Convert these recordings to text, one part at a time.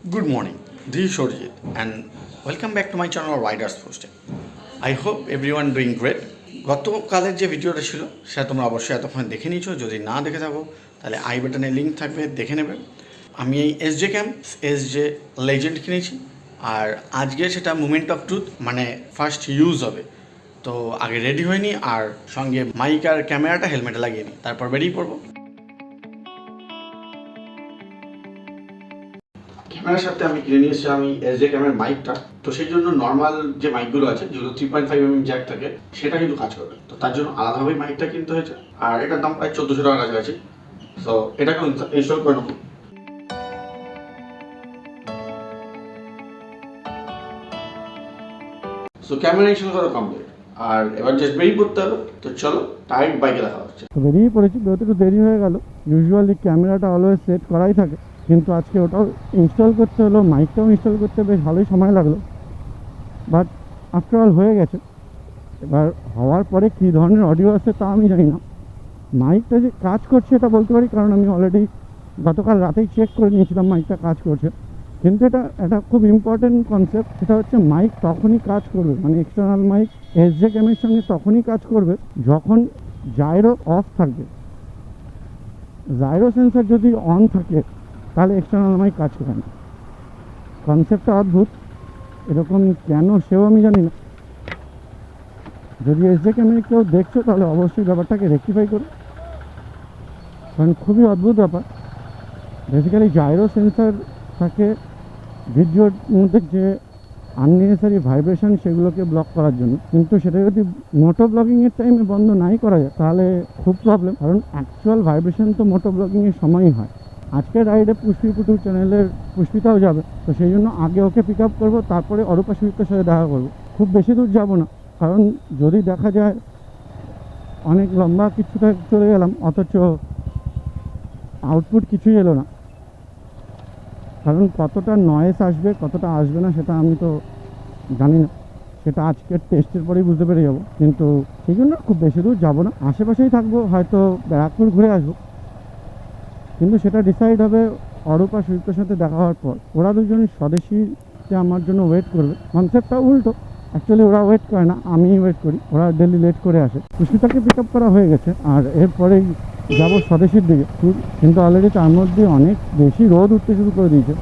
Good morning, this is Saurajit and welcome back to my channel Riders Footsteps. I hope everyone doing great. গতকালের যে ভিডিওটা ছিল সেটা তোমরা অবশ্যই এতক্ষণ দেখে নিয়েছো। যদি না দেখে থাকো তাহলে আই বাটনে লিঙ্ক থাকবে, দেখে নেবে। আমি এই Sjcam লেজেন্ড কিনেছি আর আজকে সেটা মুভমেন্ট অফ ট্রুথ মানে ফার্স্ট ইউজ হবে। তো আগে রেডি হয়নি আর সঙ্গে মাইক আর ক্যামেরাটা হেলমেটে লাগিয়ে নিই, তারপর বেরিয়ে পড়বো। ক্যামেরার সাথে আমি কিনে নিয়ে এসেছি আমি Sjcam মাইকটা। তো সেই জন্য নর্মাল যে মাইকগুলো আছে যেগুলো 3.5mm জ্যাক থাকে সেটা কিন্তু কাজ করবে। তো তার জন্য আলাদাভাবে মাইকটা কিনতে হয়েছে আর এটার দাম প্রায় 1400 টাকার কাছাকাছি। তো এটাকে ইনস্টল করে নেবো। সো ক্যামেরা ইনস্টল করা কমপ্লিট আর এবার জাস্ট বেরিয়ে পড়তে হবে। তো চলো ডাইরেক্ট বাইকে দেখা হচ্ছে। তো বেরিয়ে পড়েছি, বেরোতে একটু দেরি হয়ে গেল। ইউজুয়ালি ক্যামেরাটা অলওয়েজ সেট করাই থাকে, কিন্তু আজকে ওটাও ইনস্টল করতে হলো, মাইকটাও ইনস্টল করতে বেশ ভালোই সময় লাগলো, বাট আফটার অল হয়ে গেছে। এবার হওয়ার পরে কী ধরনের অডিও আসছে তা আমি জানি না। মাইকটা যে কাজ করছে এটা বলতে পারি, কারণ আমি অলরেডি গতকাল রাতেই চেক করে নিয়েছিলাম মাইকটা কাজ করছে। কিন্তু এটা একটা খুব ইম্পর্টেন্ট কনসেপ্ট, সেটা হচ্ছে মাইক তখনই কাজ করবে, মানে এক্সটার্নাল মাইক Sjcam-এর সঙ্গে তখনই কাজ করবে যখন জাইরো অফ থাকবে। জাইরো সেন্সার যদি অন থাকে তাহলে এক্সটার্নাল মাইক কাজ করে না। কনসেপ্টটা অদ্ভুত, এরকম কেন সেও আমি জানি না। যদি Sjcam-এ কেউ দেখছো তাহলে অবশ্যই ব্যাপারটাকে রেকটিফাই করো, কারণ খুবই অদ্ভুত ব্যাপার। বেসিক্যালি জাইরো সেন্সার থাকে ভিডিওর মধ্যে যে আননেসেসারি ভাইব্রেশন সেগুলোকে ব্লক করার জন্য, কিন্তু সেটা যদি মোটো ব্লগিংয়ের টাইমে বন্ধ নাই করা যায় তাহলে খুব প্রবলেম, কারণ অ্যাকচুয়াল ভাইব্রেশন তো মোটো ব্লগিংয়ের সময়ই হয়। আজকের রাইডে পুষ্পিপুটুর চ্যানেলের পুষ্পিতাও যাবে, তো সেই জন্য আগে ওকে পিক আপ করবো, তারপরে অরূপা সুইফটের সাথে দেখা করবো। খুব বেশি দূর যাবো না, কারণ যদি দেখা যায় অনেক লম্বা কিছুটা চলে গেলাম অথচ আউটপুট কিছুই এলো না, কারণ কতটা নয়েস আসবে কতটা আসবে না সেটা আমি তো জানি না, সেটা আজকের টেস্টের পরেই বুঝতে পেরে যাবো। কিন্তু সেই জন্য খুব বেশি দূর যাবো না, আশেপাশেই থাকবো, হয়তো ব্যারাকপুর ঘুরে আসবো, কিন্তু সেটা ডিসাইড হবে অরূপা সুইফটের সাথে দেখা হওয়ার পর। ওরা দুজনই স্বদেশীতে আমার জন্য ওয়েট করবে। কনসেপ্টটা উল্টো, অ্যাকচুয়ালি ওরা ওয়েট করে না, আমিই ওয়েট করি, ওরা ডেলি লেট করে আসে। সুস্মিতাকে পিক আপ করা হয়ে গেছে আর এরপরেই যাবো স্বদেশীর দিকে। কিন্তু অলরেডি তার মধ্যে অনেক বেশি রোদ উঠতে শুরু করে দিয়েছে।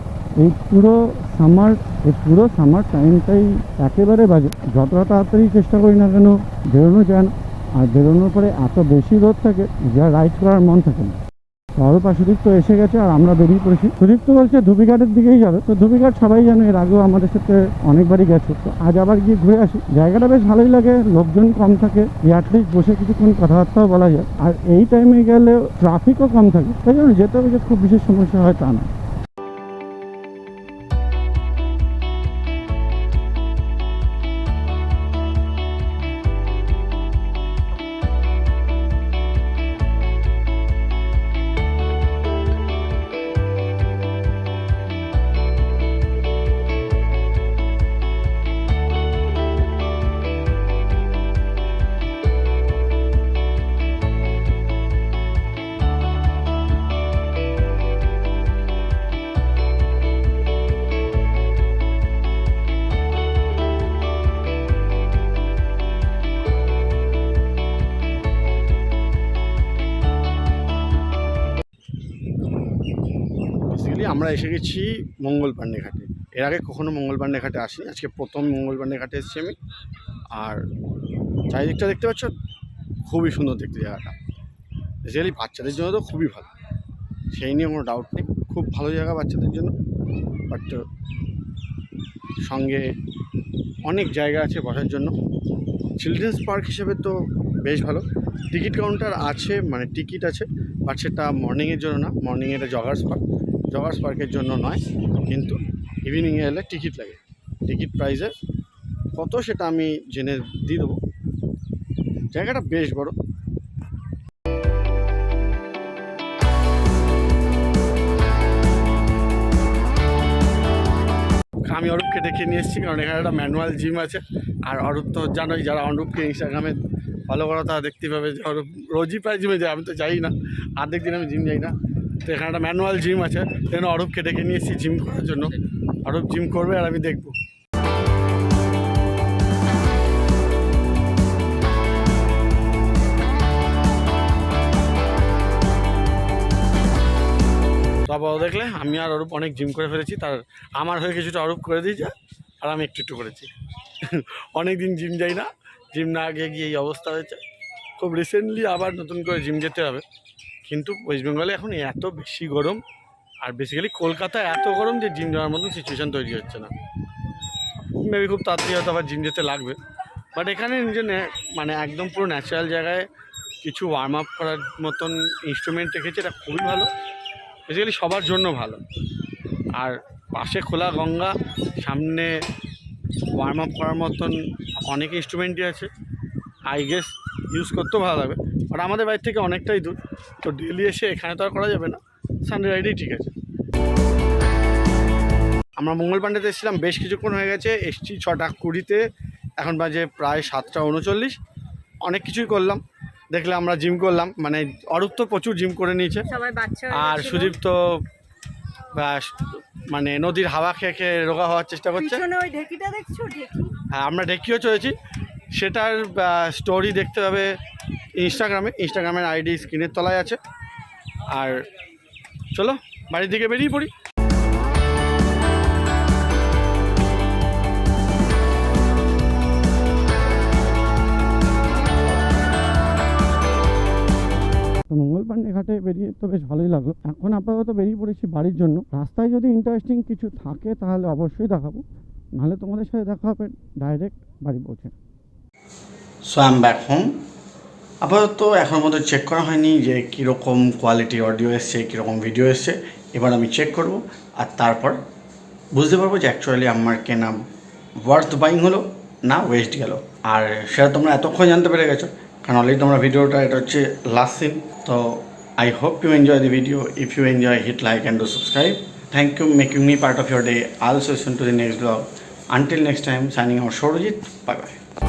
এই পুরো সামার টাইমটাই একেবারে বাজে। যতটা তাড়াতাড়ি চেষ্টা করি না কেন বেরোনো যায় না, আর বেরোনোর পরে এত বেশি রোদ থাকে যা রাইড করার মন থাকে না। অরূপা সুদীপ তো এসে গেছে আর আমরা বেরিয়ে পড়েছি। সুদীপ তো বলছে ধুবিঘাটের দিকেই যাবে, তো ধুবিঘাট সবাই জানে, এর আগেও আমাদের সাথে অনেকবারই গেছে, তো আজ আবার গিয়ে ঘুরে আসি। জায়গাটা বেশ ভালোই লাগে, লোকজন কম থাকে, অ্যাটলিস্ট বসে কিছুক্ষণ কথাবার্তাও বলা যায়, আর এই টাইমে গেলে ট্রাফিকও কম থাকে, তাই জন্য যেতে হবে যে খুব বিশেষ সমস্যা হয় তা না। আমরা এসে গেছি মঙ্গল পান্ডে ঘাটে। এর আগে কখনো মঙ্গল পান্ডে ঘাটে আসিনি, আজকে প্রথম মঙ্গল পান্ডে ঘাটে এসেছি আমি। আর চারিদিকটা দেখতে পাচ্ছ, খুবই সুন্দর দেখতে জায়গাটা। বেসিক্যালি বাচ্চাদের জন্য তো খুবই ভালো, সেই নিয়ে কোনো ডাউট নেই, খুব ভালো জায়গা বাচ্চাদের জন্য। বাট সঙ্গে অনেক জায়গা আছে বসার জন্য। চিলড্রেন্স পার্ক হিসেবে তো বেশ ভালো। টিকিট কাউন্টার আছে, মানে টিকিট আছে, বাট সেটা মর্নিংয়ের জন্য না, মর্নিংয়ে এটা জগার্স পার্কের জন্য নয়, কিন্তু ইভিনিংয়ে এলে টিকিট লাগে। টিকিট প্রাইসের কত সেটা আমি জেনে দিয়ে দেবো। জায়গাটা বেশ বড়। আমি অরূপকে ডেকে নিয়ে এসেছি, কারণ এখানে একটা ম্যানুয়াল জিম আছে। আর অরূপ তো জানোই, যারা অরূপকে ইনস্টাগ্রামে ফলো করা তারা দেখতে পাবে যে অরূপ রোজই প্রায় জিমে যায়, আমি তো যাই না, অর্ধেক দিন আমি জিম যাই না। তো এখানে একটা ম্যানুয়াল জিম আছে, সেখানে অরূপকে ডেকে নিয়ে এসেছি জিম করার জন্য। অরূপ জিম করবে আর আমি দেখবো। তো আবার দেখলে আমি আর অরূপ অনেক জিম করে ফেলেছি, তার আমার হয়ে কিছুটা অরূপ করে দিয়েছে আর আমি একটু একটু করেছি। অনেক দিন জিম যাই না, জিম না গিয়ে গিয়ে এই অবস্থা হয়েছে। খুব রিসেন্টলি আবার নতুন করে জিম যেতে হবে, কিন্তু ওয়েস্ট বেঙ্গলে এখন এত বেশি গরম, আর বেসিক্যালি কলকাতায় এত গরম যে জিম যাওয়ার মতন সিচুয়েশান তৈরি হচ্ছে না। মেবি খুব তাড়াতাড়ি হয়তো আবার জিম যেতে লাগবে। বাট এখানে নিজে মানে একদম পুরো ন্যাচারাল জায়গায় কিছু ওয়ার্ম আপ করার মতন ইনস্ট্রুমেন্ট রেখেছে, এটা খুবই ভালো, বেসিক্যালি সবার জন্য ভালো। আর পাশে খোলা গঙ্গা, সামনে ওয়ার্ম আপ করার মতন অনেক ইনস্ট্রুমেন্টই আছে। আই গেস ইউজ করতেও ভালো লাগবে, বাট আমাদের বাড়ি থেকে অনেকটাই দূর, তো ডেলি এসে এখানে তো আর করা যাবে না, সানডে রাইডেই ঠিক আছে। আমরা মঙ্গল পান্ডেতে এসেছিলাম, বেশ কিছুক্ষণ হয়ে গেছে, এসছি 6:20-তে, এখন বাজে প্রায় 7:39। অনেক কিছুই করলাম, দেখলে আমরা জিম করলাম, মানে অরূপ তো প্রচুর জিম করে নিয়েছে, আর সুদীপ তো মানে নদীর হাওয়া খেয়ে খেয়ে রোগা হওয়ার চেষ্টা করছে। হ্যাঁ, আমরা ঢেকিও চলেছি, সেটার স্টোরি দেখতে হবে ইনস্টাগ্রামের আইডি স্ক্রিনের তলায় আছে। আর চলো বাড়ির দিকে বেরিয়ে পড়ি। তো মঙ্গল পান্ডে ঘাটে বেরিয়ে তো বেশ ভালোই লাগলো। এখন আপাতত বেরিয়ে পড়েছি বাড়ির জন্য। রাস্তায় যদি ইন্টারেস্টিং কিছু থাকে তাহলে অবশ্যই দেখাবো, নাহলে তোমাদের সাথে দেখা হবে ডাইরেক্ট বাড়ি পৌঁছে। So I am back home. আপাতত এখনও মতো চেক করা হয়নি যে কীরকম কোয়ালিটি অডিও এসছে, কীরকম ভিডিও এসছে। এবার আমি চেক করব, আর তারপর বুঝতে পারবো যে অ্যাকচুয়ালি আমার কেনা ওয়ার্থ বাইং হলো না ওয়েস্ট গেল। আর সেটা তোমরা এতক্ষণ জানতে পেরে গেছো, কারণ অলরেডি তোমরা ভিডিওটা, এটা হচ্ছে লাস্ট সিন। তো I hope you enjoy the video. If you enjoy, hit like and do subscribe. Thank you making me part of your day. I'll see you soon to the next vlog. Until next time, signing out, Saurajit. Bye bye.